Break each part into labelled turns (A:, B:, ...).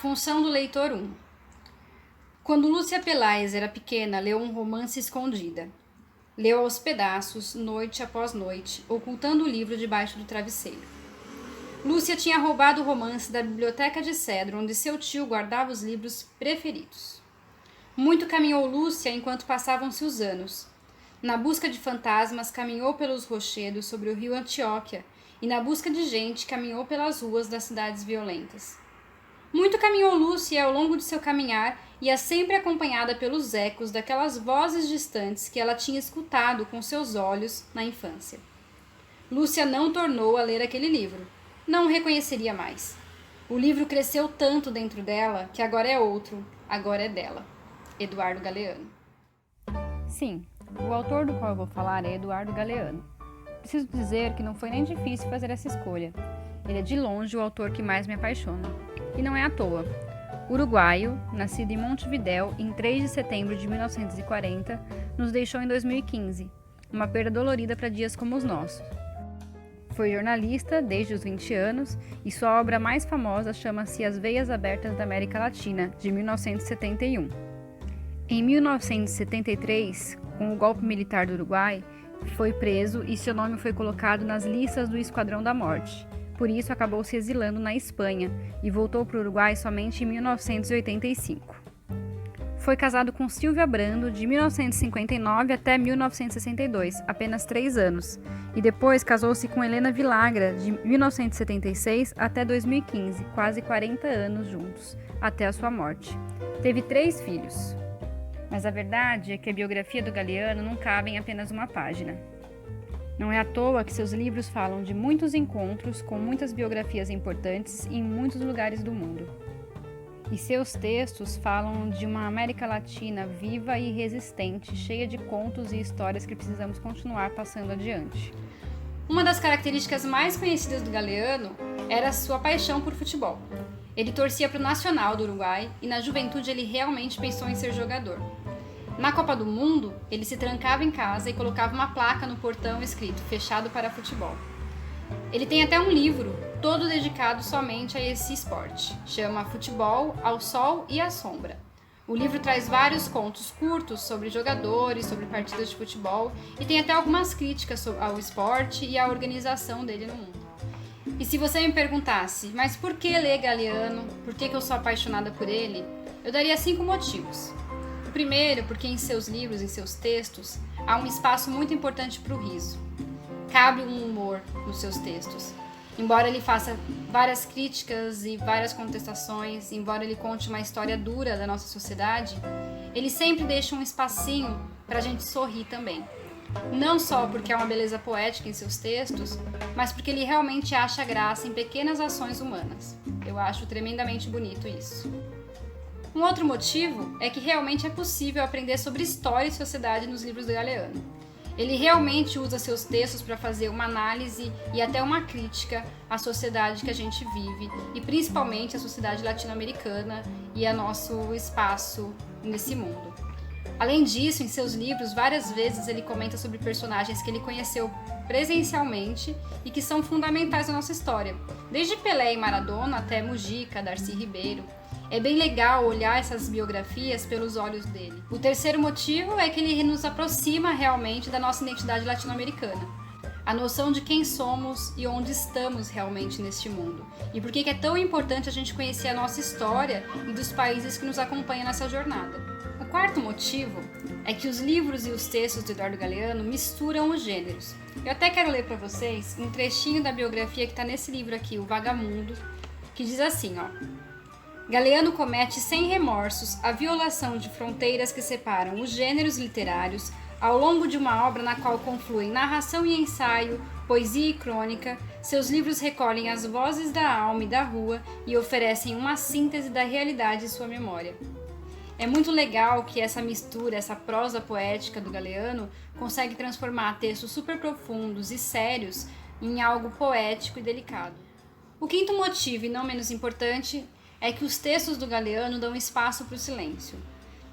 A: função do leitor 1. Quando Lúcia Pelaez era pequena, leu um romance escondida. Leu aos pedaços, noite após noite, ocultando o livro debaixo do travesseiro. Lúcia tinha roubado o romance da biblioteca de cedro, onde seu tio guardava os livros preferidos. Muito caminhou Lúcia enquanto passavam-se os anos. Na busca de fantasmas, caminhou pelos rochedos sobre o rio Antioquia, e na busca de gente, caminhou pelas ruas das cidades violentas. Muito caminhou Lúcia, e ao longo de seu caminhar, ia sempre acompanhada pelos ecos daquelas vozes distantes que ela tinha escutado com seus olhos na infância. Lúcia não tornou a ler aquele livro. Não o reconheceria mais. O livro cresceu tanto dentro dela que agora é outro, agora é dela. Eduardo Galeano.
B: Sim, o autor do qual eu vou falar é Eduardo Galeano. Preciso dizer que não foi nem difícil fazer essa escolha. Ele é de longe o autor que mais me apaixona. E não é à toa. Uruguaio, nascido em Montevidéu em 3 de setembro de 1940, nos deixou em 2015, uma perda dolorida para dias como os nossos. Foi jornalista desde os 20 anos e sua obra mais famosa chama-se As Veias Abertas da América Latina, de 1971. Em 1973, com o golpe militar do Uruguai, foi preso e seu nome foi colocado nas listas do Esquadrão da Morte. Por isso, acabou se exilando na Espanha e voltou para o Uruguai somente em 1985. Foi casado com Silvia Brando de 1959 até 1962, apenas 3 anos, e depois casou-se com Helena Villagra de 1976 até 2015, quase 40 anos juntos, até a sua morte. Teve 3 filhos. Mas a verdade é que a biografia do Galeano não cabe em apenas uma página. Não é à toa que seus livros falam de muitos encontros com muitas biografias importantes em muitos lugares do mundo. E seus textos falam de uma América Latina viva e resistente, cheia de contos e histórias que precisamos continuar passando adiante.
A: Uma das características mais conhecidas do Galeano era a sua paixão por futebol. Ele torcia para o Nacional do Uruguai e na juventude ele realmente pensou em ser jogador. Na Copa do Mundo, ele se trancava em casa e colocava uma placa no portão escrito "Fechado para futebol". Ele tem até um livro, todo dedicado somente a esse esporte. Chama Futebol, ao Sol e à Sombra. O livro traz vários contos curtos sobre jogadores, sobre partidas de futebol e tem até algumas críticas ao esporte e à organização dele no mundo. E se você me perguntasse, mas por que ler Galeano? Por que eu sou apaixonada por ele? Eu daria 5 motivos. O primeiro, porque em seus livros, em seus textos, há um espaço muito importante para o riso. Cabe um humor nos seus textos. Embora ele faça várias críticas e várias contestações, embora ele conte uma história dura da nossa sociedade, ele sempre deixa um espacinho para a gente sorrir também. Não só porque há uma beleza poética em seus textos, mas porque ele realmente acha graça em pequenas ações humanas. Eu acho tremendamente bonito isso. Um outro motivo é que realmente é possível aprender sobre história e sociedade nos livros do Galeano. Ele realmente usa seus textos para fazer uma análise e até uma crítica à sociedade que a gente vive, e principalmente à sociedade latino-americana e a nosso espaço nesse mundo. Além disso, em seus livros, várias vezes ele comenta sobre personagens que ele conheceu presencialmente e que são fundamentais na nossa história, desde Pelé e Maradona até Mujica, Darcy Ribeiro. É bem legal olhar essas biografias pelos olhos dele. O terceiro motivo é que ele nos aproxima realmente da nossa identidade latino-americana. A noção de quem somos e onde estamos realmente neste mundo. E por que é tão importante a gente conhecer a nossa história e dos países que nos acompanham nessa jornada. O quarto motivo é que os livros e os textos de Eduardo Galeano misturam os gêneros. Eu até quero ler para vocês um trechinho da biografia que está nesse livro aqui, O Vagamundo, que diz assim, ó: Galeano comete sem remorsos a violação de fronteiras que separam os gêneros literários ao longo de uma obra na qual confluem narração e ensaio, poesia e crônica. Seus livros recolhem as vozes da alma e da rua e oferecem uma síntese da realidade em sua memória. É muito legal que essa mistura, essa prosa poética do Galeano consegue transformar textos super profundos e sérios em algo poético e delicado. O quinto motivo, e não menos importante, é que os textos do Galeano dão espaço para o silêncio.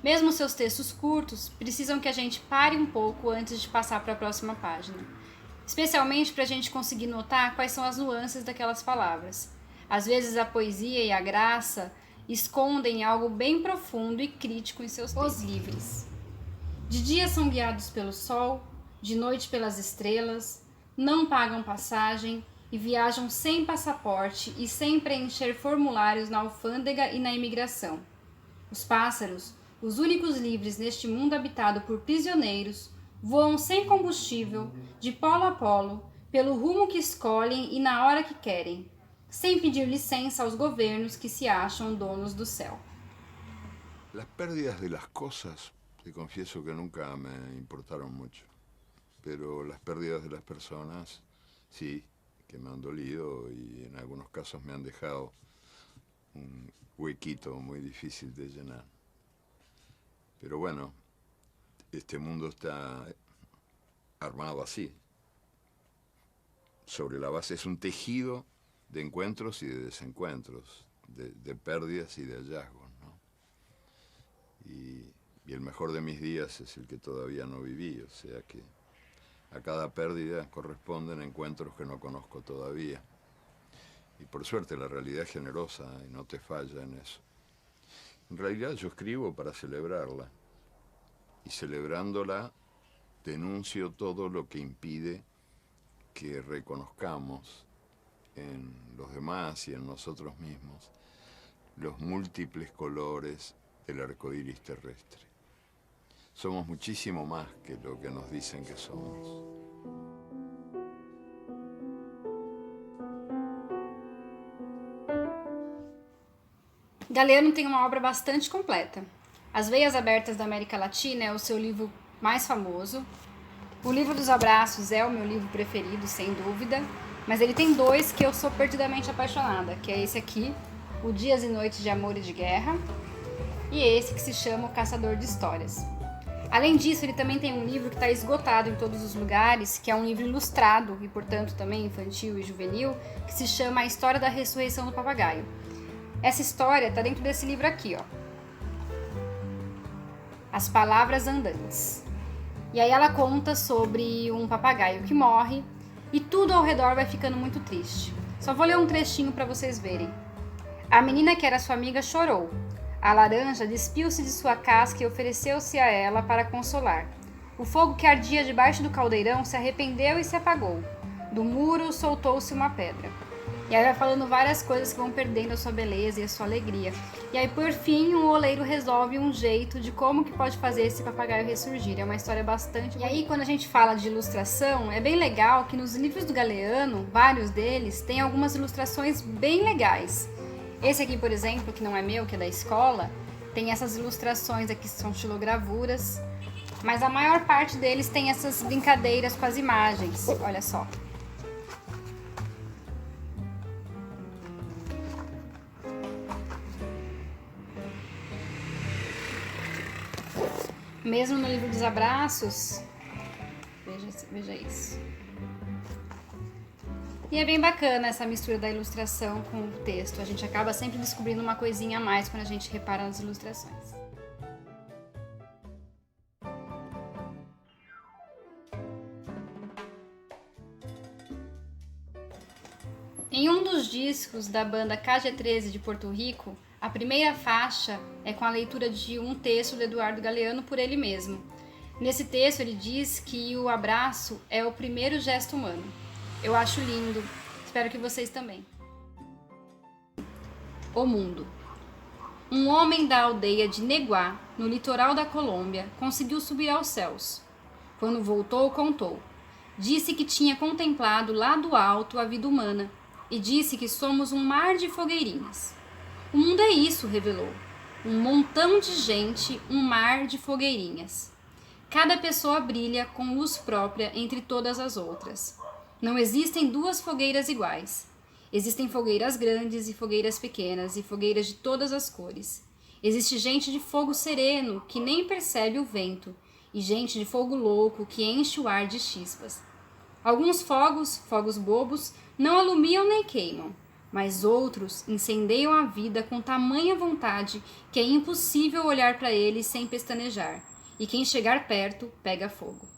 A: Mesmo seus textos curtos, precisam que a gente pare um pouco antes de passar para a próxima página. Especialmente para a gente conseguir notar quais são as nuances daquelas palavras. Às vezes a poesia e a graça escondem algo bem profundo e crítico em seus textos. Os livres. De dia são guiados pelo sol, de noite pelas estrelas, não pagam passagem e viajam sem passaporte e sem preencher formulários na alfândega e na imigração. Os pássaros, os únicos livres neste mundo habitado por prisioneiros, voam sem combustível, de polo a polo, pelo rumo que escolhem e na hora que querem, sem pedir licença aos governos que se acham donos do céu.
C: Las pérdidas de las cosas, te confieso que nunca me importaron mucho, pero las pérdidas de las personas, sí, que me han dolido y en algunos casos me han dejado un huequito muy difícil de llenar. Pero bueno, este mundo está armado así. Sobre la base es un tejido de encuentros y de desencuentros, de pérdidas y de hallazgos, ¿no? Y el mejor de mis días es el que todavía no viví, o sea que a cada pérdida corresponden encuentros que no conozco todavía. Y por suerte la realidad es generosa y no te falla en eso. En realidad yo escribo para celebrarla, y celebrándola denuncio todo lo que impide que reconozcamos en los demás y en nosotros mismos los múltiples colores del arco iris terrestre. Somos muchísimo más que lo que nos dicen que somos.
A: Galeano tem uma obra bastante completa. As Veias Abertas da América Latina é o seu livro mais famoso. O Livro dos Abraços é o meu livro preferido, sem dúvida, mas ele tem dois que eu sou perdidamente apaixonada, que é esse aqui, O Dias e Noites de Amor e de Guerra, e esse que se chama O Caçador de Histórias. Além disso, ele também tem um livro que está esgotado em todos os lugares, que é um livro ilustrado e, portanto, também infantil e juvenil, que se chama A História da Ressurreição do Papagaio. Essa história está dentro desse livro aqui, ó. As Palavras Andantes. E aí ela conta sobre um papagaio que morre e tudo ao redor vai ficando muito triste. Só vou ler um trechinho para vocês verem. A menina que era sua amiga chorou. A laranja despiu-se de sua casca e ofereceu-se a ela para consolar. O fogo que ardia debaixo do caldeirão se arrependeu e se apagou. Do muro soltou-se uma pedra. E aí vai falando várias coisas que vão perdendo a sua beleza e a sua alegria. E aí, por fim, o oleiro resolve um jeito de como que pode fazer esse papagaio ressurgir. É uma história bastante... E aí, quando a gente fala de ilustração, é bem legal que nos livros do Galeano, vários deles, tem algumas ilustrações bem legais. Esse aqui, por exemplo, que não é meu, que é da escola, tem essas ilustrações aqui, que são xilogravuras. Mas a maior parte deles tem essas brincadeiras com as imagens. Olha só. Mesmo no Livro dos Abraços, veja isso. E é bem bacana essa mistura da ilustração com o texto. A gente acaba sempre descobrindo uma coisinha a mais quando a gente repara nas ilustrações. Em um dos discos da banda KG13 de Porto Rico, a primeira faixa é com a leitura de um texto do Eduardo Galeano por ele mesmo. Nesse texto ele diz que o abraço é o primeiro gesto humano. Eu acho lindo, espero que vocês também. O mundo. Um homem da aldeia de Neguá, no litoral da Colômbia, conseguiu subir aos céus. Quando voltou, contou. Disse que tinha contemplado lá do alto a vida humana e disse que somos um mar de fogueirinhas. O mundo é isso, revelou. Um montão de gente, um mar de fogueirinhas. Cada pessoa brilha com luz própria entre todas as outras. Não existem duas fogueiras iguais. Existem fogueiras grandes e fogueiras pequenas e fogueiras de todas as cores. Existe gente de fogo sereno que nem percebe o vento e gente de fogo louco que enche o ar de chispas. Alguns fogos bobos, não alumiam nem queimam, mas outros incendeiam a vida com tamanha vontade que é impossível olhar para eles sem pestanejar, e quem chegar perto pega fogo.